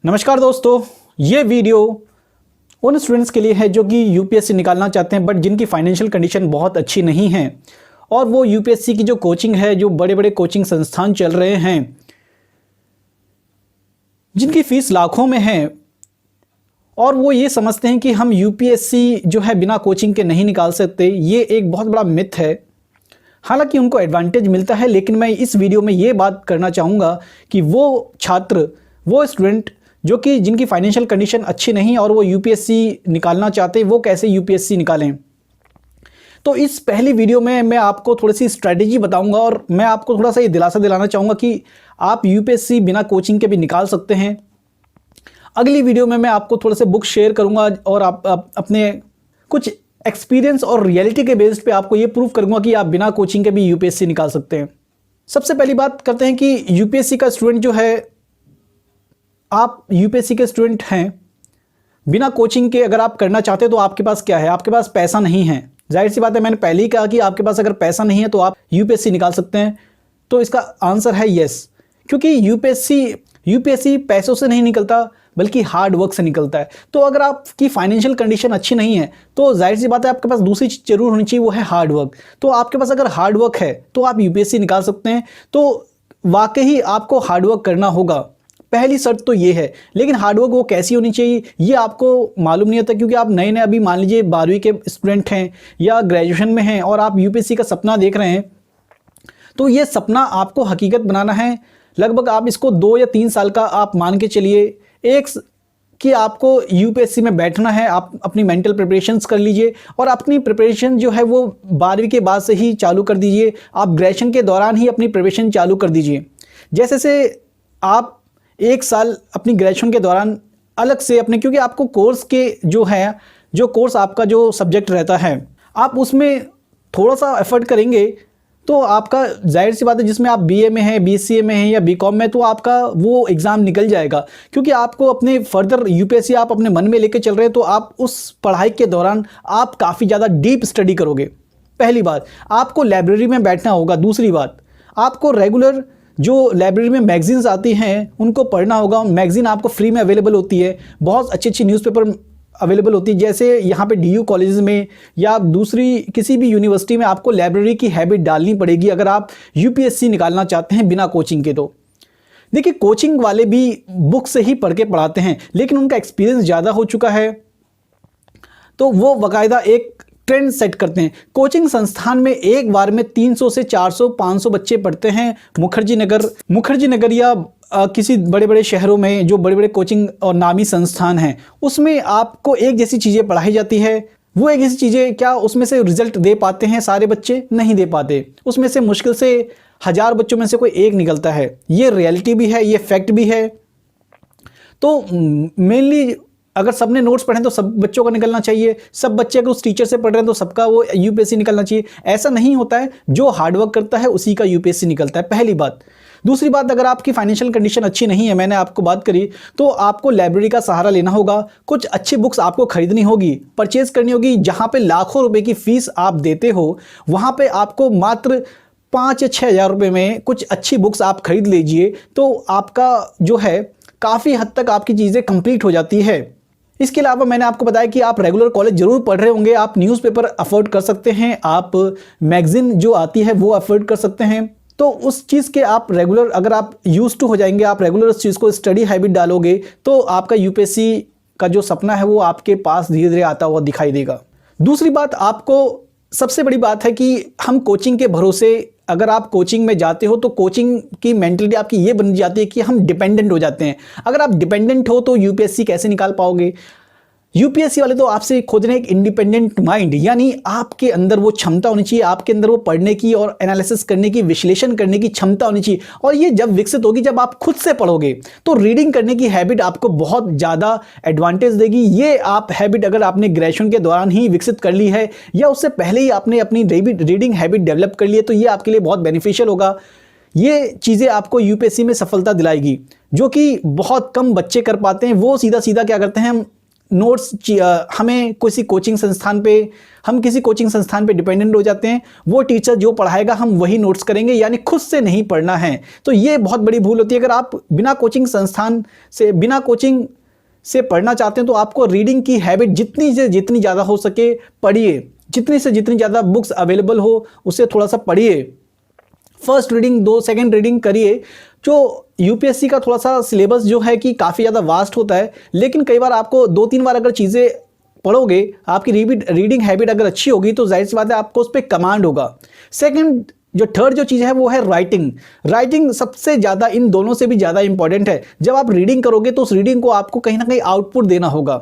नमस्कार दोस्तों, ये वीडियो उन स्टूडेंट्स के लिए है जो कि यूपीएससी निकालना चाहते हैं बट जिनकी फाइनेंशियल कंडीशन बहुत अच्छी नहीं है और वो यूपीएससी की जो कोचिंग है, जो बड़े बड़े कोचिंग संस्थान चल रहे हैं जिनकी फ़ीस लाखों में है और वो ये समझते हैं कि हम यूपीएससी जो है बिना कोचिंग के नहीं निकाल सकते। ये एक बहुत बड़ा मिथ है। हालांकि उनको एडवांटेज मिलता है, लेकिन मैं इस वीडियो में ये बात करना चाहूँगा कि वो छात्र, वो स्टूडेंट जो कि जिनकी फाइनेंशियल कंडीशन अच्छी नहीं और वो यूपीएससी निकालना चाहते हैं, वो कैसे यूपीएससी निकालें। तो इस पहली वीडियो में मैं आपको थोड़ी सी स्ट्रैटेजी बताऊंगा और मैं आपको थोड़ा सा ये दिलासा दिलाना चाहूँगा कि आप यूपीएससी बिना कोचिंग के भी निकाल सकते हैं। अगली वीडियो में मैं आपको थोड़े से बुक शेयर करूँगा और आप अपने कुछ एक्सपीरियंस और रियलिटी के बेस्ड पे आपको ये प्रूव करूँगा कि आप बिना कोचिंग के भी यूपीएससी निकाल सकते हैं। सबसे पहली बात करते हैं कि यूपीएससी का स्टूडेंट जो है, आप यूपीएससी के स्टूडेंट हैं, बिना कोचिंग के अगर आप करना चाहते हैं तो आपके पास क्या है? आपके पास पैसा नहीं है। जाहिर सी बात है, मैंने पहले ही कहा कि आपके पास अगर पैसा नहीं है तो आप यूपीएससी निकाल सकते हैं। तो इसका आंसर है यस, क्योंकि यूपीएससी पैसों से नहीं निकलता बल्कि हार्ड वर्क से निकलता है। तो अगर आपकी फाइनेंशियल कंडीशन अच्छी नहीं है तो जाहिर सी बात है आपके पास दूसरी चीज़ जरूर होनी चाहिए, वो है हार्ड वर्क। तो आपके पास अगर हार्ड वर्क है तो आप यूपीएससी निकाल सकते हैं। तो वाकई आपको हार्ड वर्क करना होगा, पहली शर्त तो ये है। लेकिन हार्डवर्क वो कैसी होनी चाहिए ये आपको मालूम नहीं होता, क्योंकि आप नए नए अभी मान लीजिए 12वीं के स्टूडेंट हैं या ग्रेजुएशन में हैं और आप यूपीएससी का सपना देख रहे हैं। तो ये सपना आपको हकीकत बनाना है। लगभग आप इसको 2 या 3 साल का आप मान के चलिए कि आपको यूपीएससी में बैठना है। आप अपनी मेंटल प्रिपरेशंस कर लीजिए और अपनी प्रिपरेशन जो है वो 12वीं के बाद से ही चालू कर दीजिए। आप ग्रेजुएशन के दौरान ही अपनी प्रिपरेशन चालू कर दीजिए। जैसे से आप 1 साल अपनी ग्रेजुएशन के दौरान अलग से अपने, क्योंकि आपको कोर्स के जो कोर्स आपका जो सब्जेक्ट रहता है आप उसमें थोड़ा सा एफर्ट करेंगे तो आपका जाहिर सी बात है, जिसमें आप बीए में हैं, बीसीए में हैं या बीकॉम में, तो आपका वो एग्ज़ाम निकल जाएगा। क्योंकि आपको अपने फर्दर यूपीएससी आप अपने मन में लेके चल रहे हैं तो आप उस पढ़ाई के दौरान आप काफ़ी ज़्यादा डीप स्टडी करोगे। पहली बात, आपको लाइब्रेरी में बैठना होगा। दूसरी बात, आपको रेगुलर जो लाइब्रेरी में मैगजीन्स आती हैं उनको पढ़ना होगा। मैगजीन आपको फ्री में अवेलेबल होती है, बहुत अच्छी अच्छी न्यूज़पेपर अवेलेबल होती है। जैसे यहाँ पे डीयू कॉलेज में या दूसरी किसी भी यूनिवर्सिटी में आपको लाइब्रेरी की हैबिट डालनी पड़ेगी अगर आप यूपीएससी निकालना चाहते हैं बिना कोचिंग के। तो देखिए, कोचिंग वाले भी बुक से ही पढ़ के पढ़ाते हैं, लेकिन उनका एक्सपीरियंस ज़्यादा हो चुका है तो वो बाकायदा एक ट्रेंड सेट करते हैं। कोचिंग संस्थान में एक बार में 300 से 400 500 बच्चे पढ़ते हैं। मुखर्जी नगर या किसी बड़े बड़े शहरों में जो बड़े बड़े कोचिंग और नामी संस्थान हैं उसमें आपको एक जैसी चीज़ें पढ़ाई जाती है। वो एक जैसी चीज़ें क्या उसमें से रिजल्ट दे पाते हैं? सारे बच्चे नहीं दे पाते। उसमें से मुश्किल से 1000 बच्चों में से कोई एक निकलता है। ये रियलिटी भी है, ये फैक्ट भी है। तो मेनली अगर सबने नोट्स पढ़े तो सब बच्चों का निकलना चाहिए। सब बच्चे अगर उस टीचर से पढ़ रहे हैं तो सबका वो यूपीएससी निकलना चाहिए, ऐसा नहीं होता है। जो हार्डवर्क करता है उसी का यूपीएससी निकलता है, पहली बात। दूसरी बात, अगर आपकी फाइनेंशियल कंडीशन अच्छी नहीं है, मैंने आपको बात करी, तो आपको लाइब्रेरी का सहारा लेना होगा। कुछ अच्छी बुक्स आपको खरीदनी होगी, परचेज करनी होगी। जहाँ पे लाखों रुपए की फीस आप देते हो वहाँ पे आपको मात्र 5 या 6 हज़ार रुपये में कुछ अच्छी बुक्स आप खरीद लीजिए तो आपका जो है काफ़ी हद तक आपकी चीज़ें कंप्लीट हो जाती है। इसके अलावा मैंने आपको बताया कि आप रेगुलर कॉलेज जरूर पढ़ रहे होंगे, आप न्यूज़पेपर अफोर्ड कर सकते हैं, आप मैगजीन जो आती है वो अफोर्ड कर सकते हैं। तो उस चीज़ के आप रेगुलर, अगर आप यूज टू हो जाएंगे, आप रेगुलर उस चीज़ को स्टडी हैबिट डालोगे तो आपका यूपीएससी का जो सपना है वो आपके पास धीरे धीरे आता हुआ दिखाई देगा। दूसरी बात, आपको सबसे बड़ी बात है कि हम कोचिंग के भरोसे, अगर आप कोचिंग में जाते हो तो कोचिंग की मेंटलिटी आपकी ये बन जाती है कि हम डिपेंडेंट हो जाते हैं। अगर आप डिपेंडेंट हो तो यूपीएससी कैसे निकाल पाओगे? यूपीएससी वाले तो आपसे खोज रहे हैं एक इंडिपेंडेंट माइंड, यानी आपके अंदर वो क्षमता होनी चाहिए, आपके अंदर वो पढ़ने की और एनालिसिस करने की, विश्लेषण करने की क्षमता होनी चाहिए। और ये जब विकसित होगी, जब आप खुद से पढ़ोगे, तो रीडिंग करने की हैबिट आपको बहुत ज़्यादा एडवांटेज देगी। ये आप हैबिट अगर आपने ग्रेजुएशन के दौरान ही विकसित कर ली है या उससे पहले ही आपने अपनी रीडिंग हैबिट डेवलप कर ली है तो ये आपके लिए बहुत बेनिफिशियल होगा। ये चीज़ें आपको यूपीएससी में सफलता दिलाएगी, जो कि बहुत कम बच्चे कर पाते हैं। वो सीधा सीधा क्या करते हैं, नोट्स हमें किसी कोचिंग संस्थान पे डिपेंडेंट हो जाते हैं। वो टीचर जो पढ़ाएगा हम वही नोट्स करेंगे, यानी खुद से नहीं पढ़ना है। तो ये बहुत बड़ी भूल होती है। अगर आप बिना कोचिंग से पढ़ना चाहते हैं तो आपको रीडिंग की हैबिट जितनी से जितनी ज़्यादा हो सके पढ़िए, जितनी से जितनी ज़्यादा बुक्स अवेलेबल हो उससे थोड़ा सा पढ़िए। फर्स्ट रीडिंग सेकंड रीडिंग करिए। जो यूपीएससी का थोड़ा सा सिलेबस जो है कि काफ़ी ज़्यादा वास्ट होता है, लेकिन कई बार आपको 2-3 बार अगर चीज़ें पढ़ोगे, आपकी रीडिंग हैबिट अगर अच्छी होगी तो जाहिर सी बात है आपको उस पर कमांड होगा। थर्ड जो चीज़ है वो है राइटिंग सबसे ज़्यादा, इन दोनों से भी ज़्यादा इंपॉर्टेंट है। जब आप रीडिंग करोगे तो उस रीडिंग को आपको कहीं ना कहीं आउटपुट देना होगा।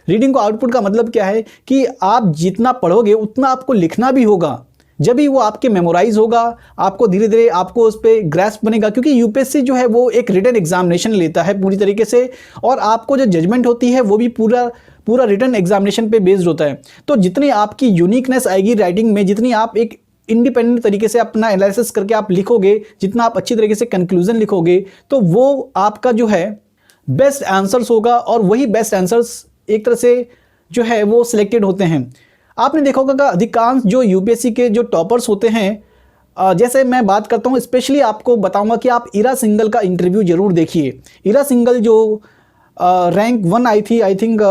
रीडिंग को आउटपुट का मतलब क्या है कि आप जितना पढ़ोगे उतना आपको लिखना भी होगा। जब भी वो आपके मेमोराइज होगा, आपको धीरे धीरे आपको उस पर ग्रैस्प बनेगा, क्योंकि यूपीएससी जो है वो एक रिटन एग्जामिनेशन लेता है पूरी तरीके से, और आपको जो जजमेंट होती है वो भी पूरा रिटन एग्जामिनेशन पे बेस्ड होता है। तो जितनी आपकी यूनिकनेस आएगी राइटिंग में, जितनी आप एक इंडिपेंडेंट तरीके से अपना एनालिसिस करके आप लिखोगे, जितना आप अच्छी तरीके से कंक्लूजन लिखोगे, तो वो आपका जो है बेस्ट आंसर्स होगा, और वही बेस्ट आंसर्स एक तरह से जो है वो सिलेक्टेड होते हैं। आपने देखा होगा कि अधिकांश जो यूपीएससी के जो टॉपर्स होते हैं, जैसे मैं बात करता हूँ, स्पेशली आपको बताऊंगा कि आप इरा सिंगल का इंटरव्यू जरूर देखिए। इरा सिंगल जो रैंक 1 आई थी, आई थिंक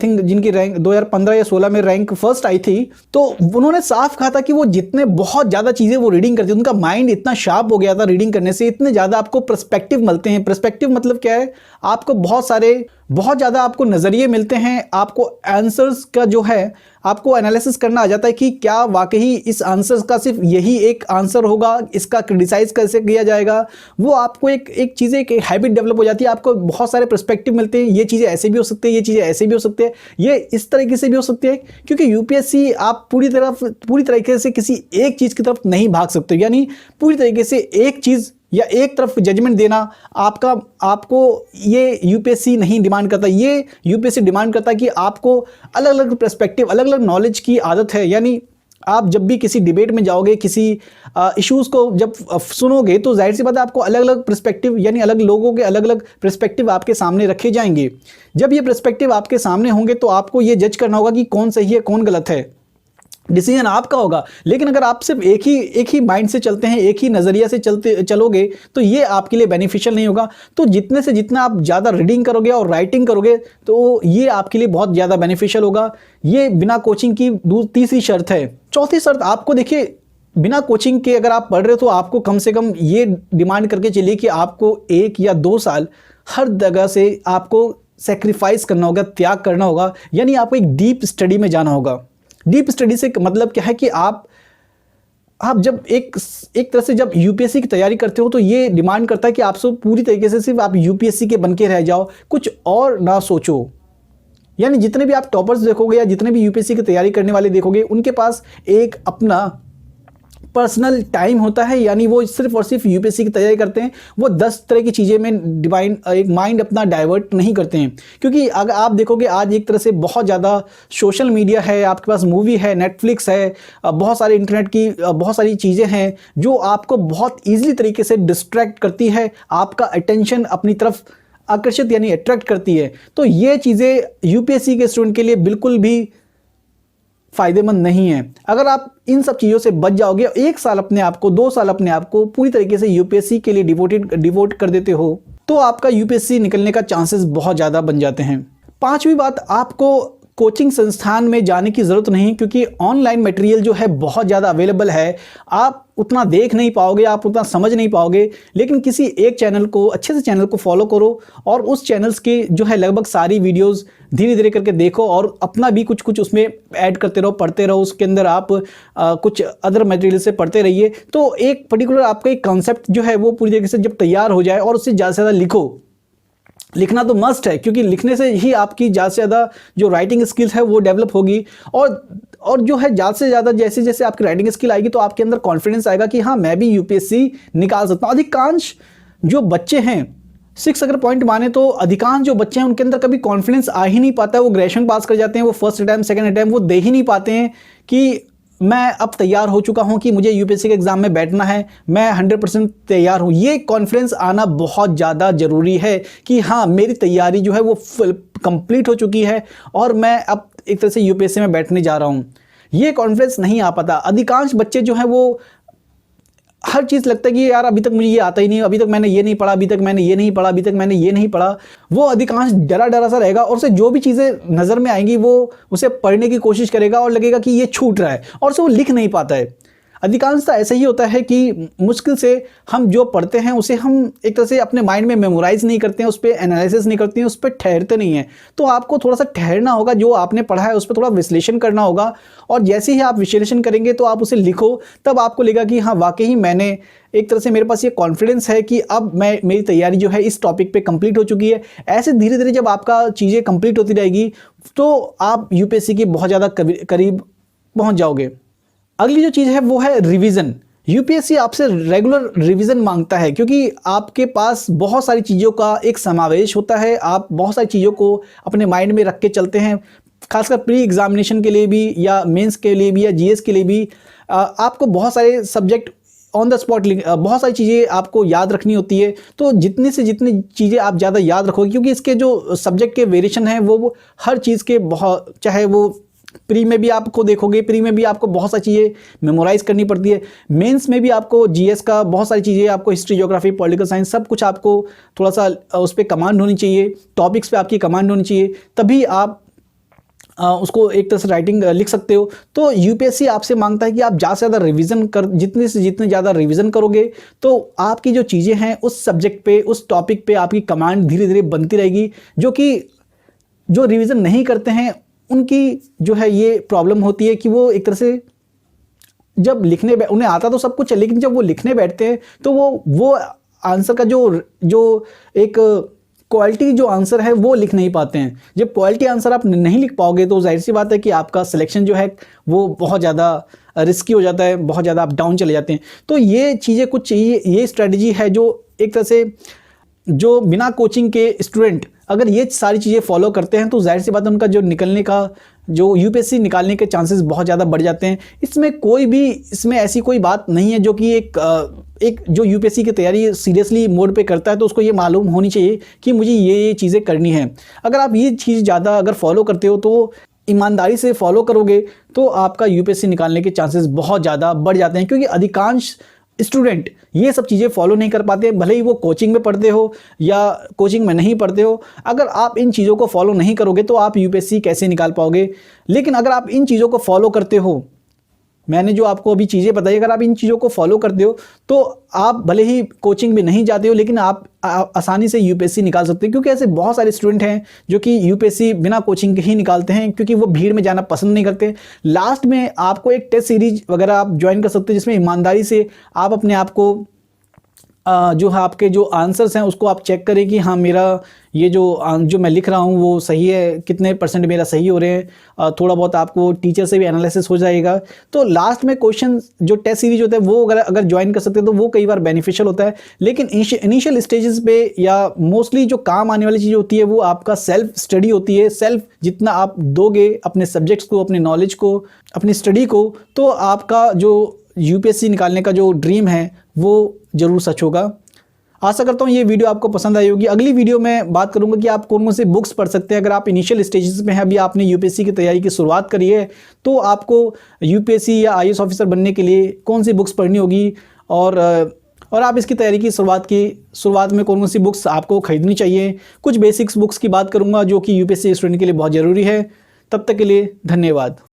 जिनकी रैंक 2015 या 16 में रैंक फर्स्ट आई थी, तो उन्होंने साफ कहा था कि वो जितने बहुत ज़्यादा चीज़ें वो रीडिंग करती, उनका माइंड इतना शार्प हो गया था रीडिंग करने से, इतने ज़्यादा आपको पर्सपेक्टिव मिलते हैं। पर्सपेक्टिव मतलब क्या है, आपको बहुत ज़्यादा आपको नज़रिए मिलते हैं, आपको आंसर्स का जो है आपको एनालिसिस करना आ जाता है कि क्या वाकई इस आंसर का सिर्फ यही एक आंसर होगा, इसका क्रिटिसाइज कैसे किया जाएगा। वो आपको एक चीज़ें, एक हैबिट डेवलप हो जाती है, आपको बहुत सारे पर्सपेक्टिव मिलते हैं। ये चीज़ें ऐसे भी हो सकती है, ये चीज़ें ऐसे भी हो सकती है, ये इस तरीके से भी हो सकती है, क्योंकि यूपीएससी आप पूरी तरीके से किसी एक चीज़ की तरफ नहीं भाग सकते। यानी पूरी तरीके से एक चीज़ या एक तरफ जजमेंट देना आपको ये यूपीएससी नहीं डिमांड करता। ये यूपीएससी डिमांड करता है कि आपको अलग अलग पर्सपेक्टिव, अलग अलग नॉलेज की आदत है। यानी आप जब भी किसी डिबेट में जाओगे, किसी इश्यूज़ को जब सुनोगे, तो जाहिर सी बात है आपको अलग अलग पर्सपेक्टिव, यानी अलग लोगों के अलग अलग पर्सपेक्टिव आपके सामने रखे जाएंगे। जब ये पर्सपेक्टिव आपके सामने होंगे तो आपको ये जज करना होगा कि कौन सही है कौन गलत है। डिसीजन आपका होगा। लेकिन अगर आप सिर्फ एक ही माइंड से चलते हैं, एक ही नज़रिया से चलोगे, तो ये आपके लिए बेनिफिशियल नहीं होगा। तो जितने से जितना आप ज़्यादा रीडिंग करोगे और राइटिंग करोगे तो ये आपके लिए बहुत ज़्यादा बेनिफिशियल होगा। ये बिना कोचिंग की तीसरी शर्त है। चौथी शर्त, आपको देखिए, बिना कोचिंग के अगर आप पढ़ रहे हो तो आपको कम से कम ये डिमांड करके चलिए कि आपको 1 या 2 साल हर जगह से आपको सेक्रीफाइस करना होगा, त्याग करना होगा। यानी आपको एक डीप स्टडी में जाना होगा। डीप स्टडी से मतलब क्या है कि आप जब एक तरह से जब यूपीएससी की तैयारी करते हो तो ये डिमांड करता है कि आपसे पूरी तरीके से सिर्फ आप यूपीएससी के बन के रह जाओ, कुछ और ना सोचो। यानी जितने भी आप टॉपर्स देखोगे या जितने भी यूपीएससी की तैयारी करने वाले देखोगे, उनके पास एक अपना पर्सनल टाइम होता है। यानी वो सिर्फ और सिर्फ यूपीएससी की तैयारी करते हैं। वो 10 तरह की चीज़ें में एक माइंड अपना डाइवर्ट नहीं करते हैं। क्योंकि अगर आप देखोगे आज एक तरह से बहुत ज़्यादा सोशल मीडिया है, आपके पास मूवी है, नेटफ्लिक्स है, बहुत सारे इंटरनेट की बहुत सारी चीज़ें हैं जो आपको बहुत ईजिली तरीके से डिस्ट्रैक्ट करती है, आपका अटेंशन अपनी तरफ आकर्षित यानी अट्रैक्ट करती है। तो ये चीज़ें यूपीएससी के स्टूडेंट के लिए बिल्कुल भी फ़ायदेमंद नहीं है। अगर आप इन सब चीज़ों से बच जाओगे, 1 साल अपने आप को, 2 साल अपने आप को पूरी तरीके से यूपीएससी के लिए डिवोट कर देते हो, तो आपका यूपीएससी निकलने का चांसेस बहुत ज़्यादा बन जाते हैं। 5वीं बात, आपको कोचिंग संस्थान में जाने की ज़रूरत नहीं, क्योंकि ऑनलाइन मटेरियल जो है बहुत ज़्यादा अवेलेबल है। आप उतना देख नहीं पाओगे, आप उतना समझ नहीं पाओगे, लेकिन किसी एक चैनल को, अच्छे से चैनल को फॉलो करो और उस चैनल्स के जो है लगभग सारी वीडियोस धीरे धीरे करके देखो और अपना भी कुछ उसमें ऐड करते रहो, पढ़ते रहो। उसके अंदर आप कुछ अदर मटेरियल से पढ़ते रहिए। तो एक पर्टिकुलर आपका एक कॉन्सेप्ट जो है वो पूरी तरीके से जब तैयार हो जाए, और उससे ज़्यादा से ज़्यादा लिखो। लिखना तो मस्ट है, क्योंकि लिखने से ही आपकी ज़्यादा से ज़्यादा जो राइटिंग स्किल्स है वो डेवलप होगी। और जो है ज़्यादा से ज़्यादा जैसे जैसे आपकी राइटिंग स्किल आएगी तो आपके अंदर कॉन्फिडेंस आएगा कि हाँ, मैं भी यूपीएससी निकाल सकता हूँ। अधिकांश जो बच्चे हैं, 6 अगर पॉइंट माने तो अधिकांश जो बच्चे हैं उनके अंदर कभी कॉन्फिडेंस आ ही नहीं पाता है। वो ग्रेजुएशन पास कर जाते हैं, वो फर्स्ट अटैम्प्ट सेकंड अटैम्प्ट वो दे ही नहीं पाते हैं कि मैं अब तैयार हो चुका हूं कि मुझे यूपीएससी के एग्ज़ाम में बैठना है, मैं 100% तैयार हूं। ये कॉन्फिडेंस आना बहुत ज़्यादा ज़रूरी है कि हाँ, मेरी तैयारी जो है वो फुल कंप्लीट हो चुकी है और मैं अब एक तरह से यूपीएससी में बैठने जा रहा हूं। ये कॉन्फिडेंस नहीं आ पाता। अधिकांश बच्चे जो हैं वो हर चीज़ लगता है कि यार अभी तक मुझे ये आता ही नहीं, अभी तक मैंने ये नहीं पढ़ा, अभी तक मैंने ये नहीं पढ़ा, अभी तक मैंने ये नहीं पढ़ा। वो अधिकांश डरा डरा सा रहेगा और उसे जो भी चीज़ें नज़र में आएंगी वो उसे पढ़ने की कोशिश करेगा और लगेगा कि ये छूट रहा है और उसे वो लिख नहीं पाता है। अधिकांशतः ऐसा ही होता है कि मुश्किल से हम जो पढ़ते हैं उसे हम एक तरह से अपने माइंड में मेमोराइज़ नहीं करते हैं, उस पर एनालिसिस नहीं करते हैं, उस पर ठहरते नहीं हैं। तो आपको थोड़ा सा ठहरना होगा, जो आपने पढ़ा है उस पर थोड़ा विश्लेषण करना होगा और जैसे ही आप विश्लेषण करेंगे तो आप उसे लिखो, तब आपको लगेगा कि हाँ वाकई मैंने एक तरह से मेरे पास ये कॉन्फिडेंस है कि अब मेरी तैयारी जो है इस टॉपिक पे कंप्लीट हो चुकी है। ऐसे धीरे धीरे जब आपका चीज़ें कंप्लीट होती रहेगी तो आप यूपीएससी के बहुत ज़्यादा करीब पहुँच जाओगे। अगली जो चीज़ है वो है रिवीजन। यूपीएससी आपसे रेगुलर रिवीजन मांगता है क्योंकि आपके पास बहुत सारी चीज़ों का एक समावेश होता है। आप बहुत सारी चीज़ों को अपने माइंड में रख के चलते हैं, खासकर प्री एग्जामिनेशन के लिए भी या मेंस के लिए भी या जीएस के लिए भी। आपको बहुत सारे सब्जेक्ट ऑन द स्पॉट बहुत सारी चीज़ें आपको याद रखनी होती है। तो जितनी से जितनी चीज़ें आप ज़्यादा याद रखोगे, क्योंकि इसके जो सब्जेक्ट के वेरिएशन हैं वो हर चीज़ के बहुत, चाहे वो प्री में भी आपको देखोगे, प्री में भी आपको बहुत सारी चीज़ें मेमोराइज करनी पड़ती है। मेंस में भी आपको जीएस का बहुत सारी चीज़ें, आपको हिस्ट्री, ज्योग्राफी, पॉलिटिकल साइंस सब कुछ आपको थोड़ा सा उस पर कमांड होनी चाहिए, टॉपिक्स पे आपकी कमांड होनी चाहिए, तभी आप उसको एक तरह से राइटिंग लिख सकते हो। तो यूपीएससी आपसे मांगता है कि आप ज़्यादा से ज़्यादा रिवीजन कर, जितने से जितने ज़्यादा रिवीजन करोगे तो आपकी जो चीज़ें हैं उस सब्जेक्ट पे, उस टॉपिक पे आपकी कमांड धीरे धीरे बनती रहेगी। जो रिवीजन नहीं करते हैं उनकी जो है ये प्रॉब्लम होती है कि वो एक तरह से जब उन्हें आता तो सब कुछ है, लेकिन जब वो लिखने बैठते हैं तो वो आंसर का जो एक क्वालिटी जो आंसर है वो लिख नहीं पाते हैं। जब क्वालिटी आंसर आप नहीं लिख पाओगे तो जाहिर सी बात है कि आपका सिलेक्शन जो है वो बहुत ज़्यादा रिस्की हो जाता है, बहुत ज़्यादा आप डाउन चले जाते हैं। तो ये चीज़ें कुछ चाहिए, ये स्ट्रेटजी है जो एक तरह से जो बिना कोचिंग के स्टूडेंट अगर ये सारी चीज़ें फॉलो करते हैं तो जाहिर सी बात है उनका जो निकलने का, जो यूपीएससी निकालने के चांसेस बहुत ज़्यादा बढ़ जाते हैं। इसमें ऐसी कोई बात नहीं है जो कि एक जो यूपीएससी की तैयारी सीरियसली मोड पे करता है तो उसको ये मालूम होनी चाहिए कि मुझे ये चीज़ें करनी है। अगर आप ये चीज़ ज़्यादा अगर फॉलो करते हो, तो ईमानदारी से फॉलो करोगे तो आपका यूपीएससी निकालने के चांसेस बहुत ज़्यादा बढ़ जाते हैं। क्योंकि अधिकांश स्टूडेंट ये सब चीज़ें फॉलो नहीं कर पाते, भले ही वो कोचिंग में पढ़ते हो या कोचिंग में नहीं पढ़ते हो। अगर आप इन चीज़ों को फॉलो नहीं करोगे तो आप यूपीएससी कैसे निकाल पाओगे। लेकिन अगर आप इन चीज़ों को फॉलो करते हो, मैंने जो आपको अभी चीज़ें बताई, अगर आप इन चीज़ों को फॉलो करते हो तो आप भले ही कोचिंग में नहीं जाते हो लेकिन आप आसानी से यूपीएससी निकाल सकते हैं। क्योंकि ऐसे बहुत सारे स्टूडेंट हैं जो कि यूपीएससी बिना कोचिंग के ही निकालते हैं, क्योंकि वो भीड़ में जाना पसंद नहीं करते। लास्ट में आपको एक टेस्ट सीरीज वगैरह आप ज्वाइन कर सकते हैं जिसमें ईमानदारी से आप अपने आप को जो है आपके जो आंसर्स हैं उसको आप चेक करें कि हाँ मेरा ये जो मैं लिख रहा हूँ वो सही है, कितने % मेरा सही हो रहे हैं। थोड़ा बहुत आपको टीचर से भी एनालिसिस हो जाएगा। तो लास्ट में क्वेश्चन जो टेस्ट सीरीज होता है वो अगर ज्वाइन कर सकते हैं तो वो कई बार बेनिफिशियल होता है। लेकिन इनिशियल स्टेजेस पे या मोस्टली जो काम आने वाली चीज़ होती है वो आपका सेल्फ स्टडी होती है। सेल्फ जितना आप दोगे अपने सब्जेक्ट्स को, अपने नॉलेज को, अपनी स्टडी को, तो आपका जो यूपीएससी निकालने का जो ड्रीम है वो ज़रूर सच होगा। आशा करता हूँ ये वीडियो आपको पसंद आई होगी। अगली वीडियो में बात करूंगा कि आप कौन कौन से बुक्स पढ़ सकते हैं। अगर आप इनिशियल स्टेजेस में हैं, अभी आपने यूपीएससी की तैयारी की शुरुआत करी है, तो आपको यूपीएससी या आईएएस ऑफिसर बनने के लिए कौन सी बुक्स पढ़नी होगी और आप इसकी तैयारी की शुरुआत में कौन कौन सी बुक्स आपको खरीदनी चाहिए। कुछ बेसिक्स बुक्स की बात करूँगा जो कि यूपीएससी स्टूडेंट के लिए बहुत ज़रूरी है। तब तक के लिए धन्यवाद।